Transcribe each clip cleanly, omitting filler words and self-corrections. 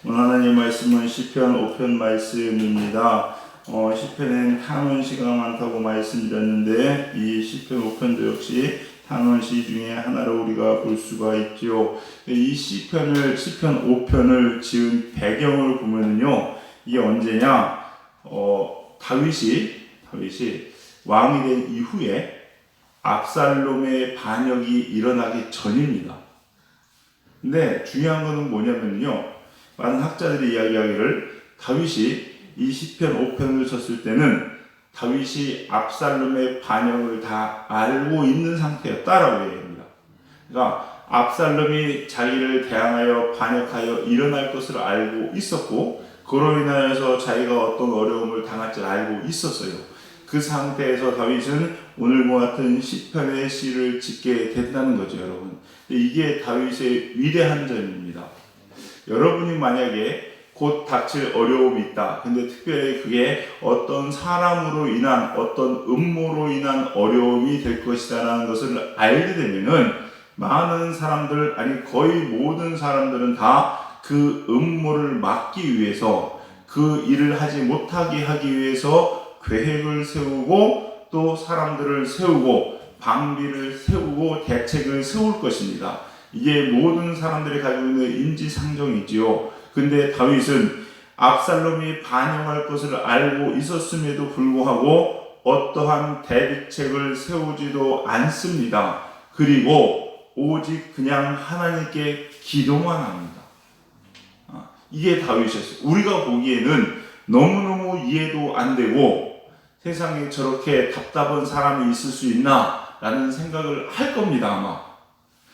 오늘 하나님 말씀은 시편 5편 말씀입니다. 시편엔 탄원시가 많다고 말씀드렸는데 이 시편 5편도 역시 탄원시 중에 하나로 우리가 볼 수가 있죠. 이 시편 5편을 지은 배경을 보면요, 이게 언제냐? 다윗이 왕이 된 이후에 압살롬의 반역이 일어나기 전입니다. 근데 중요한 것은 뭐냐면요, 많은 학자들이 이야기하기를 다윗이 이 시편 5편을 썼을 때는 다윗이 압살롬의 반역을 다 알고 있는 상태였다라고 얘기합니다. 그러니까 압살롬이 자기를 대항하여 반역하여 일어날 것을 알고 있었고, 그로 인하여서 자기가 어떤 어려움을 당할 줄 알고 있었어요. 그 상태에서 다윗은 오늘과 같은 시편의 시를 짓게 된다는 거죠, 여러분. 이게 다윗의 위대한 점입니다. 여러분이 만약에 곧 닥칠 어려움이 있다. 근데 특별히 그게 어떤 사람으로 인한, 어떤 음모로 인한 어려움이 될 것이다라는 것을 알게 되면은 많은 사람들, 아니 거의 모든 사람들은 다 그 음모를 막기 위해서, 그 일을 하지 못하게 하기 위해서 계획을 세우고 또 사람들을 세우고 방비를 세우고 대책을 세울 것입니다. 이게 모든 사람들이 가지고 있는 인지상정이지요. 근데 다윗은 압살롬이 반역할 것을 알고 있었음에도 불구하고 어떠한 대비책을 세우지도 않습니다. 그리고 오직 그냥 하나님께 기도만 합니다. 이게 다윗이었어요. 우리가 보기에는 너무너무 이해도 안 되고 세상에 저렇게 답답한 사람이 있을 수 있나? 라는 생각을 할 겁니다, 아마.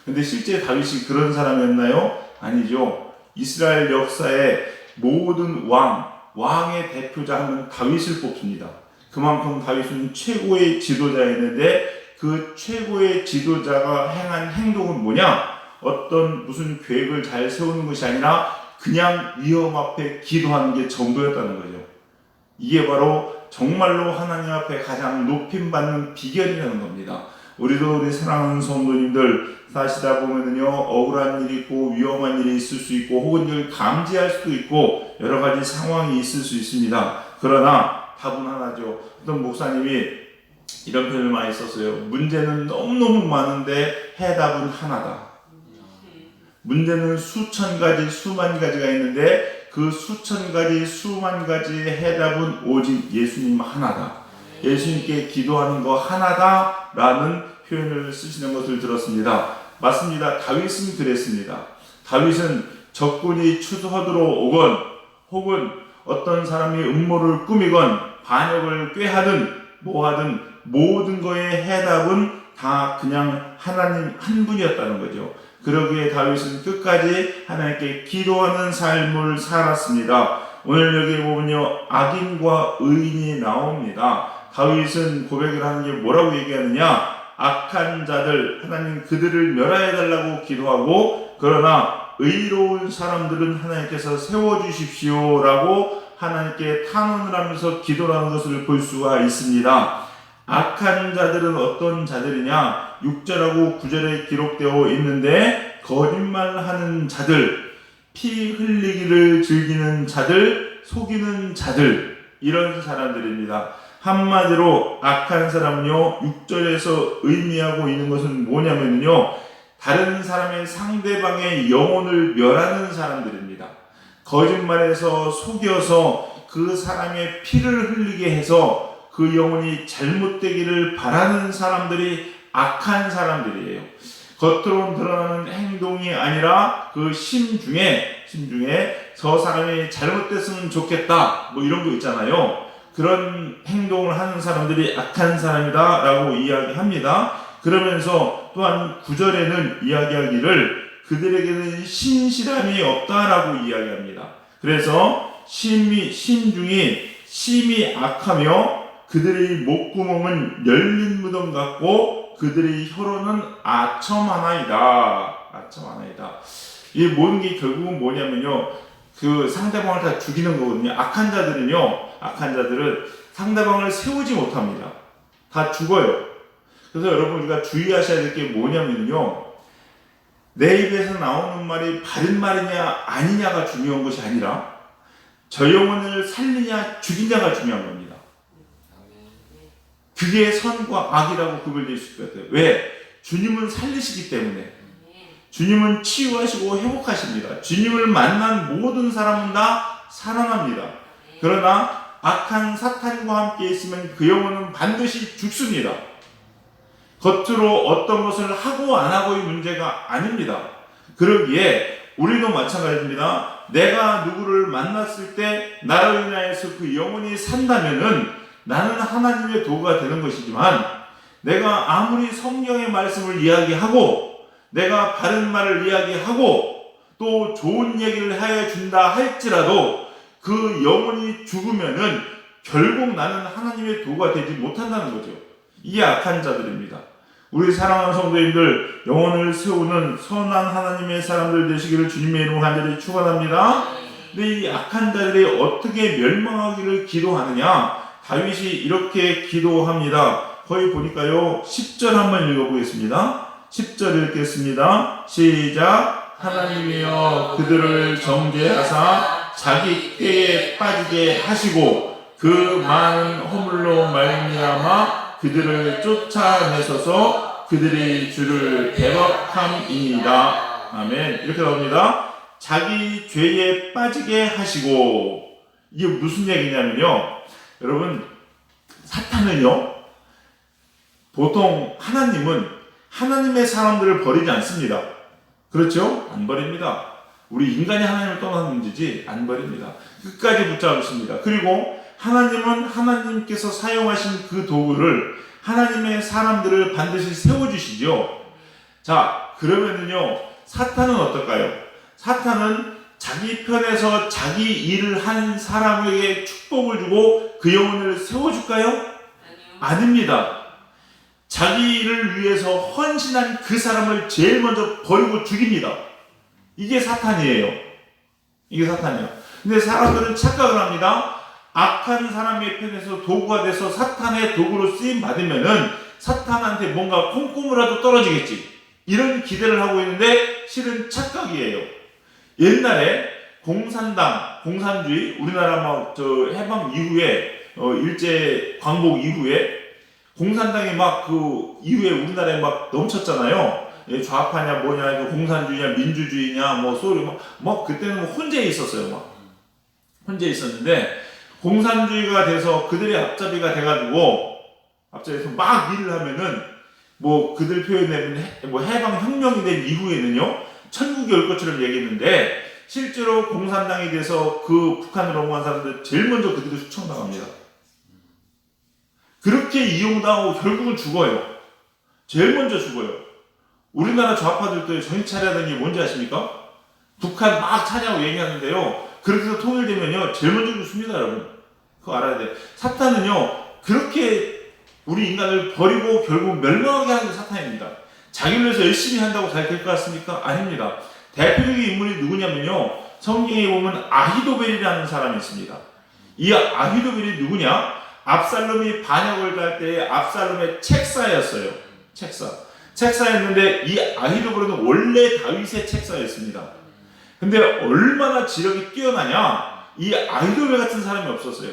근데 실제 다윗이 그런 사람이었나요? 아니죠. 이스라엘 역사의 모든 왕의 대표자 하면 다윗을 뽑습니다. 그만큼 다윗은 최고의 지도자였는데 그 최고의 지도자가 행한 행동은 뭐냐? 어떤 무슨 계획을 잘 세우는 것이 아니라 그냥 위험 앞에 기도하는 게 전부였다는 거죠. 이게 바로 정말로 하나님 앞에 가장 높임받는 비결이라는 겁니다. 우리도 우리 사랑하는 성도님들 사시다 보면은요, 억울한 일이 있고 위험한 일이 있을 수 있고 혹은 이걸 감지할 수도 있고 여러 가지 상황이 있을 수 있습니다. 그러나 답은 하나죠. 어떤 목사님이 이런 표현을 많이 썼어요. 문제는 너무너무 많은데 해답은 하나다. 문제는 수천 가지, 수만 가지가 있는데 그 수천 가지, 수만 가지의 해답은 오직 예수님 하나다. 예수님께 기도하는 거 하나다라는 표현을 쓰시는 것을 들었습니다. 맞습니다. 다윗은 그랬습니다. 다윗은 적군이 추서들어오건 혹은 어떤 사람이 음모를 꾸미건 반역을 꾀하든 뭐하든 모든 거의 해답은 다 그냥 하나님 한 분이었다는 거죠. 그러기에 다윗은 끝까지 하나님께 기도하는 삶을 살았습니다. 오늘 여기 보면요, 악인과 의인이 나옵니다. 다윗은 고백을 하는 게 뭐라고 얘기하느냐? 악한 자들, 하나님 그들을 멸하여달라고 기도하고, 그러나 의로운 사람들은 하나님께서 세워주십시오 라고 하나님께 탄원을 하면서 기도를 하는 것을 볼 수가 있습니다. 악한 자들은 어떤 자들이냐? 6절하고 9절에 기록되어 있는데 거짓말하는 자들, 피 흘리기를 즐기는 자들, 속이는 자들, 이런 사람들입니다. 한마디로 악한 사람은요, 6절에서 의미하고 있는 것은 뭐냐면요, 다른 사람의 상대방의 영혼을 멸하는 사람들입니다. 거짓말해서 속여서 그 사람의 피를 흘리게 해서 그 영혼이 잘못되기를 바라는 사람들이 악한 사람들이에요. 겉으로 드러나는 행동이 아니라 그 심중에 저 사람이 잘못됐으면 좋겠다 뭐 이런 거 있잖아요. 그런 행동을 하는 사람들이 악한 사람이다 라고 이야기합니다. 그러면서 또한 9절에는 이야기하기를 그들에게는 신실함이 없다라고 이야기합니다. 그래서 심중이 심히 악하며 그들의 목구멍은 열린 무덤 같고 그들의 혀로는 아첨하나이다. 이 모든 게 결국은 뭐냐면요, 그 상대방을 다 죽이는 거거든요. 악한 자들은 상대방을 세우지 못합니다. 다 죽어요. 그래서 여러분 우리가 주의하셔야 될 게 뭐냐면요, 내 입에서 나오는 말이 바른 말이냐 아니냐가 중요한 것이 아니라 저 영혼을 살리냐 죽이냐가 중요한 겁니다. 그게 선과 악이라고 구별될 수 있을 것 같아요. 왜? 주님은 살리시기 때문에. 주님은 치유하시고 회복하십니다. 주님을 만난 모든 사람은 다 살아납니다. 그러나 악한 사탄과 함께 있으면 그 영혼은 반드시 죽습니다. 겉으로 어떤 것을 하고 안 하고의 문제가 아닙니다. 그러기에 우리도 마찬가지입니다. 내가 누구를 만났을 때 나로 인하여서 그 영혼이 산다면은 나는 하나님의 도구가 되는 것이지만, 내가 아무리 성경의 말씀을 이야기하고 내가 바른 말을 이야기하고 또 좋은 얘기를 하여 준다 할지라도 그 영혼이 죽으면은 결국 나는 하나님의 도구가 되지 못한다는 거죠. 이게 악한 자들입니다. 우리 사랑하는 성도님들, 영혼을 세우는 선한 하나님의 사람들 되시기를 주님의 이름으로 간절히 축원합니다. 근데 이 악한 자들이 어떻게 멸망하기를 기도하느냐? 다윗이 이렇게 기도합니다. 거기 보니까요, 10절 한번 읽어보겠습니다. 10절 읽겠습니다. 시작. 하나님이여 그들을 정죄하사 자기 꾀에 빠지게 하시고 그 많은 허물로 말미암아 그들을 쫓아내소서. 그들이 주를 대적함이니이다. 아멘. 이렇게 나옵니다. 자기 죄에 빠지게 하시고. 이게 무슨 얘기냐면요, 여러분, 사탄은요, 보통 하나님은 하나님의 사람들을 버리지 않습니다. 그렇죠? 안 버립니다. 우리 인간이 하나님을 떠나는 문제지 안 버립니다. 끝까지 붙잡으십니다. 그리고 하나님은 하나님께서 사용하신 그 도구를, 하나님의 사람들을 반드시 세워주시죠. 자, 그러면은요, 사탄은 어떨까요? 사탄은 자기 편에서 자기 일을 한 사람에게 축복을 주고 그 영혼을 세워줄까요? 아닙니다. 자기 일을 위해서 헌신한 그 사람을 제일 먼저 버리고 죽입니다. 이게 사탄이에요. 이게 사탄이에요. 근데 사람들은 착각을 합니다. 악한 사람의 편에서 도구가 돼서 사탄의 도구로 쓰임 받으면은 사탄한테 뭔가 콩고물라도 떨어지겠지, 이런 기대를 하고 있는데 실은 착각이에요. 옛날에 공산주의, 우리나라 막 해방 이후에 일제 광복 이후에 공산당이 막 그 이후에 우리나라에 막 넘쳤잖아요. 좌파냐 뭐냐, 공산주의냐 민주주의냐 뭐 소리 막 그때는 혼자 있었어요. 막 혼자 있었는데 공산주의가 돼서 그들이 앞잡이가 돼가지고 앞잡이에서 막 일을 하면은 뭐 그들 표현에는 뭐 해방혁명이 된 이후에는요, 천국이 올 것처럼 얘기했는데 실제로 공산당이 돼서 그 북한으로 넘어간 사람들 제일 먼저 그들이 숙청당합니다. 그렇게 이용당하고 결국은 죽어요. 제일 먼저 죽어요. 우리나라 좌파들도 정신 차려야 되는 게 뭔지 아십니까? 북한 막 차냐고 얘기하는데요, 그렇게 해서 통일되면요 제일 먼저 죽습니다. 여러분 그거 알아야 돼요. 사탄은요 그렇게 우리 인간을 버리고 결국 멸망하게 하는 게 사탄입니다. 자기를 위해서 열심히 한다고 잘 될 것 같습니까? 아닙니다. 대표적인 인물이 누구냐면요, 성경에 보면 아히도벨이라는 사람이 있습니다. 이 아히도벨이 누구냐? 압살롬이 반역을 갈 때 압살롬의 책사였어요. 책사였는데 이 아히도벨은 원래 다윗의 책사였습니다. 근데 얼마나 지력이 뛰어나냐? 이 아히도벨 같은 사람이 없었어요.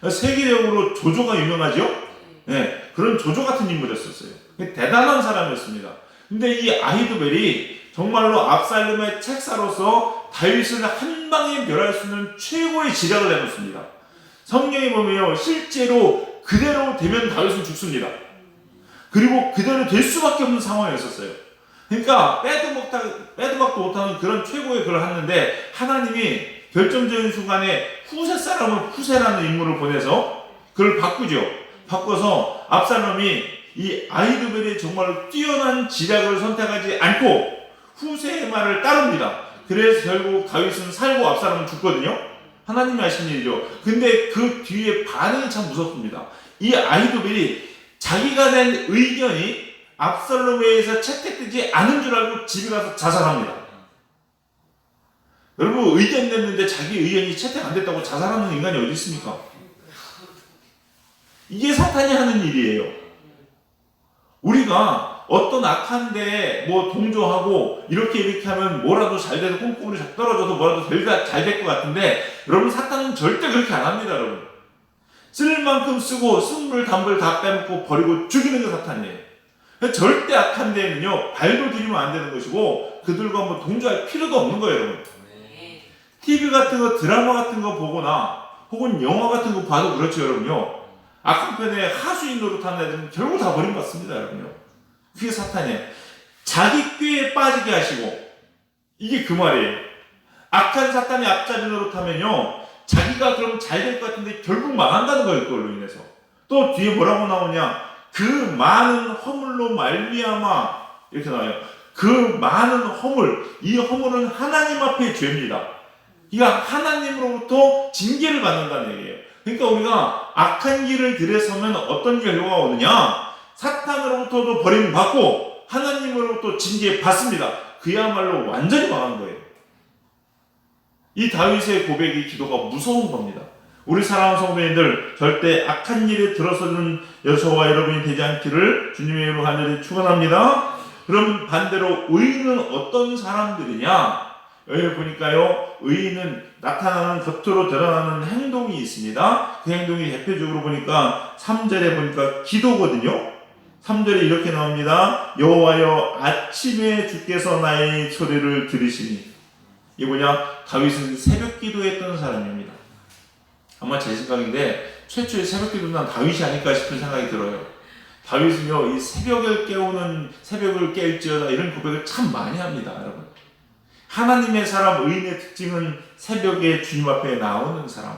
세계적으로 조조가 유명하죠? 네, 그런 조조 같은 인물이었어요. 대단한 사람이었습니다. 근데 이 아히도벨이 정말로 압살롬의 책사로서 다윗을 한 방에 멸할 수 있는 최고의 지략을 내놓습니다. 성경에 보면요, 실제로 그대로 되면 다윗은 죽습니다. 그리고 그대로 될 수밖에 없는 상황이었어요. 그러니까 빼도 박도 못하는 그런 최고의 그걸 하는데 하나님이 결정적인 순간에 후세라는 인물을 보내서 그걸 바꿔서 압살롬이 이 아히도벨이 정말 뛰어난 지략을 선택하지 않고 후세의 말을 따릅니다. 그래서 결국 다윗은 살고 압살롬은 죽거든요. 하나님이 하신 일이죠. 근데 그 뒤에 반응이 참 무섭습니다. 이 아히도벨이 자기가 낸 의견이 압살롬에 의해서 채택되지 않은 줄 알고 집에 가서 자살합니다. 여러분, 의견 냈는데 자기 의견이 채택 안 됐다고 자살하는 인간이 어디 있습니까? 이게 사탄이 하는 일이에요. 우리가 어떤 악한 데에 뭐 동조하고 이렇게 하면 뭐라도 잘 돼서 꼼꼼히 잘 떨어져서 뭐라도 잘 될 것 같은데, 여러분 사탄은 절대 그렇게 안 합니다. 여러분 쓸 만큼 쓰고 쓴물 단물 다 빼먹고 버리고 죽이는 게 사탄이에요. 절대 악한 데에는요 발도 들이면 안 되는 것이고 그들과 뭐 동조할 필요도 없는 거예요. 여러분 TV 같은 거, 드라마 같은 거 보거나 혹은 영화 같은 거 봐도 그렇죠. 여러분요 악한 편에 하수인 노릇하는 애들은 결국 다 버림받습니다. 여러분요 그게 사탄이에요. 자기 꾀에 빠지게 하시고, 이게 그 말이에요. 악한 사탄이 앞잡이 노릇하면요 자기가 그럼 잘 될 것 같은데 결국 망한다는 거예요. 그걸로 인해서. 또 뒤에 뭐라고 나오냐, 그 많은 허물로 말미암아, 이렇게 나와요. 그 많은 허물, 이 허물은 하나님 앞의 죄입니다. 그러니까 하나님으로부터 징계를 받는다는 얘기예요. 그러니까 우리가 악한 길을 들여서면 어떤 결과가 오느냐, 사탄으로부터도 버림받고 하나님으로부터 징계받습니다. 그야말로 완전히 망한 거예요. 이 다윗의 고백이, 기도가 무서운 겁니다. 우리 사랑하는 성도님들, 절대 악한 일에 들어서는 저와 여러분이 되지 않기를 주님의 이름으로 간절히 축원합니다. 그럼 반대로 의인은 어떤 사람들이냐? 여기 보니까요, 의인은 나타나는, 겉으로 드러나는 행동이 있습니다. 그 행동이 대표적으로 보니까 3절에 보니까 기도거든요. 3절에 이렇게 나옵니다. 여호와여, 아침에 주께서 나의 소리를 들으시니. 이게 뭐냐? 다윗은 새벽 기도했던 사람입니다. 아마 제 생각인데 최초의 새벽 기도는 난 다윗이 아닐까 싶은 생각이 들어요. 다윗은요, 이 새벽을 깰지어다 이런 고백을 참 많이 합니다. 여러분, 하나님의 사람, 의인의 특징은 새벽에 주님 앞에 나오는 사람,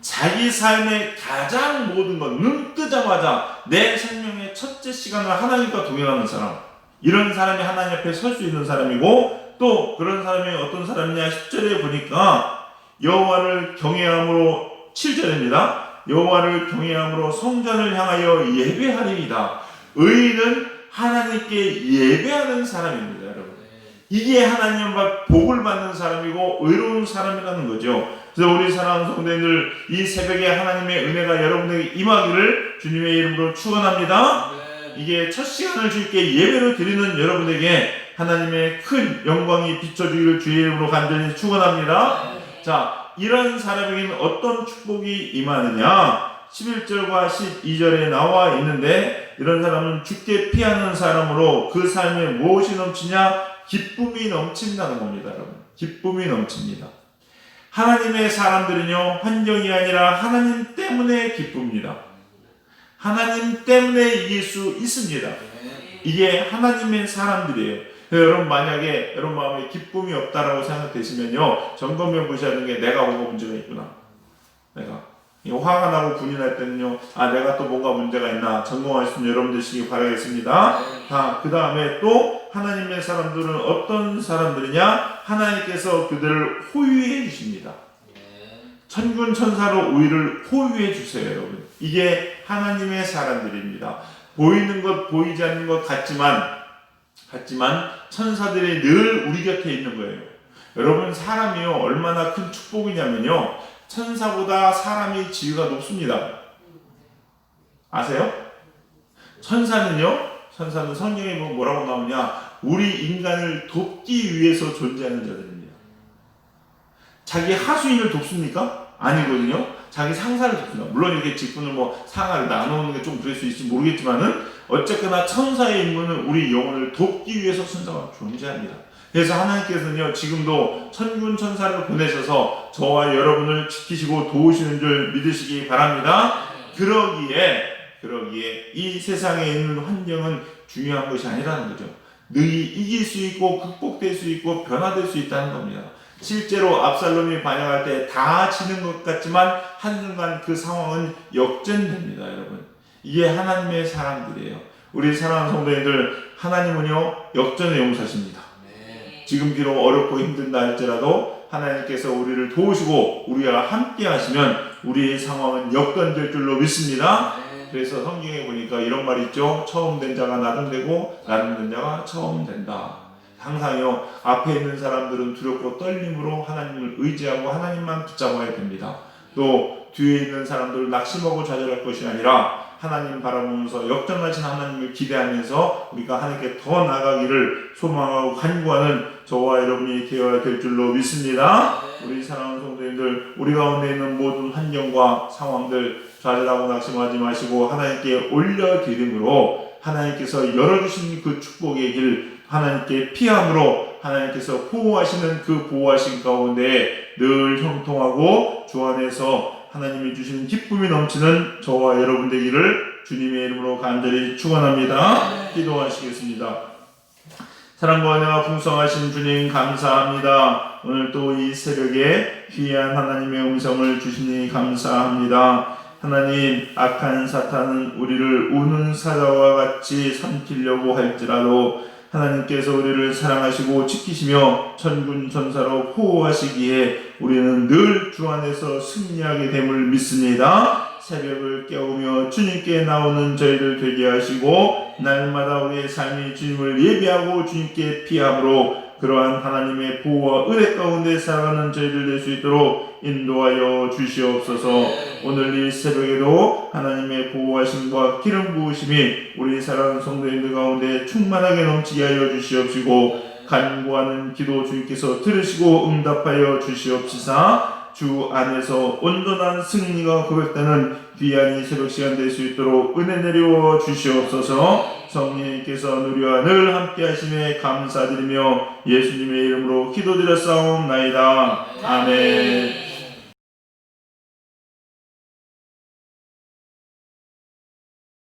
자기 삶의 가장 모든 것, 눈 뜨자마자 내 생명의 첫째 시간을 하나님과 동행하는 사람, 이런 사람이 하나님 앞에 설 수 있는 사람이고, 또 그런 사람이 어떤 사람이냐, 10절에 보니까 여호와를 경외함으로, 7절입니다. 여호와를 경외함으로 성전을 향하여 예배하리이다. 의인은 하나님께 예배하는 사람입니다. 여러분, 이게 하나님 앞 복을 받는 사람이고 의로운 사람이라는 거죠. 그래서 우리 사랑하는 성도님들, 이 새벽에 하나님의 은혜가 여러분에게 임하기를 주님의 이름으로 축원합니다. 이게 첫 시간을 주님께 예배로 드리는 여러분에게 하나님의 큰 영광이 비춰주기를 주의 이름으로 간절히 축원합니다. 자, 이런 사람에게는 어떤 축복이 임하느냐? 11절과 12절에 나와 있는데, 이런 사람은 죽게 피하는 사람으로 그 삶에 무엇이 넘치냐? 기쁨이 넘친다는 겁니다. 여러분, 기쁨이 넘칩니다. 하나님의 사람들은요, 환경이 아니라 하나님 때문에 기쁩니다. 하나님 때문에 이길 수 있습니다. 이게 하나님의 사람들이에요. 여러분, 만약에 여러분 마음에 기쁨이 없다라고 생각되시면요, 점검해 보셔야 되는 게, 내가 뭔가 문제가 있구나. 내가 화가 나고 분이 날 때는요, 내가 또 뭔가 문제가 있나 점검할 수 있는 여러분 되시기 바라겠습니다. 그 다음에 또 하나님의 사람들은 어떤 사람들이냐? 하나님께서 그들을 호유해 주십니다. 천군 천사로 우리를 호유해 주세요. 여러분, 이게 하나님의 사람들입니다. 보이는 것, 보이지 않는 것 같지만 천사들이 늘 우리 곁에 있는 거예요. 여러분, 사람이요, 얼마나 큰 축복이냐면요, 천사보다 사람이 지위가 높습니다. 아세요? 천사는 성경에 뭐라고 나오냐, 우리 인간을 돕기 위해서 존재하는 자들입니다. 자기 하수인을 돕습니까? 아니거든요. 자기 상사를 돕습니다. 물론 이렇게 직분을 상하를 나누는 게 좀 그럴 수 있을지 모르겠지만은, 어쨌거나 천사의 임무는 우리 영혼을 돕기 위해서 천사가 존재합니다. 그래서 하나님께서는요, 지금도 천군 천사를 보내셔서 저와 여러분을 지키시고 도우시는 줄 믿으시기 바랍니다. 그러기에 이 세상에 있는 환경은 중요한 것이 아니라는 거죠. 능히 이길 수 있고 극복될 수 있고 변화될 수 있다는 겁니다. 실제로 압살롬이 반역할 때 다 지는 것 같지만 한순간 그 상황은 역전됩니다. 여러분, 이게 하나님의 사람들이에요. 우리 사랑하는 성도님들, 하나님은요, 역전의 용사십니다. 지금 비록 어렵고 힘든다 할지라도 하나님께서 우리를 도우시고 우리와 함께 하시면 우리의 상황은 역전될 줄로 믿습니다. 그래서 성경에 보니까 이런 말이 있죠. 처음 된 자가 나중되고 나중된 자가 처음 된다. 항상요, 앞에 있는 사람들은 두렵고 떨림으로 하나님을 의지하고 하나님만 붙잡아야 됩니다. 또 뒤에 있는 사람들을 낙심하고 좌절할 것이 아니라 하나님 바라보면서 역전하신 하나님을 기대하면서 우리가 하나님께 더 나아가기를 소망하고 간구하는 저와 여러분이 되어야 될 줄로 믿습니다. 우리 사랑하는 성도님들, 우리 가운데 있는 모든 환경과 상황들 좌절하고 낙심하지 마시고 하나님께 올려드림으로 하나님께서 열어주신 그 축복의 길 하나님께 피함으로 하나님께서 보호하시는 그 보호하신 가운데 늘 형통하고 주 안에서 하나님이 주신 기쁨이 넘치는 저와 여러분 되기를 주님의 이름으로 간절히 축원합니다. 기도하시겠습니다. 사랑과 은혜가 풍성하신 주님 감사합니다. 오늘 또 이 새벽에 귀한 하나님의 음성을 주시니 감사합니다. 하나님, 악한 사탄은 우리를 우는 사자와 같이 삼키려고 할지라도 하나님께서 우리를 사랑하시고 지키시며 천군 천사로 보호하시기에 우리는 늘 주 안에서 승리하게 됨을 믿습니다. 새벽을 깨우며 주님께 나오는 저희들 되게 하시고 날마다 우리의 삶이 주님을 예배하고 주님께 피함으로 그러한 하나님의 보호와 은혜 가운데 살아가는 저희들 될 수 있도록 인도하여 주시옵소서. 오늘 이 새벽에도 하나님의 보호하심과 기름 부으심이 우리 사랑하는 성도님들 가운데 충만하게 넘치게 하여 주시옵시고 간구하는 기도 주님께서 들으시고 응답하여 주시옵시사. 주 안에서 온전한 승리가 고백되는 귀한 이 새벽 시간 될 수 있도록 은혜 내려 주시옵소서. 성령님께서 누리와 늘 함께 하심에 감사드리며 예수님의 이름으로 기도드렸사옵나이다. 아멘.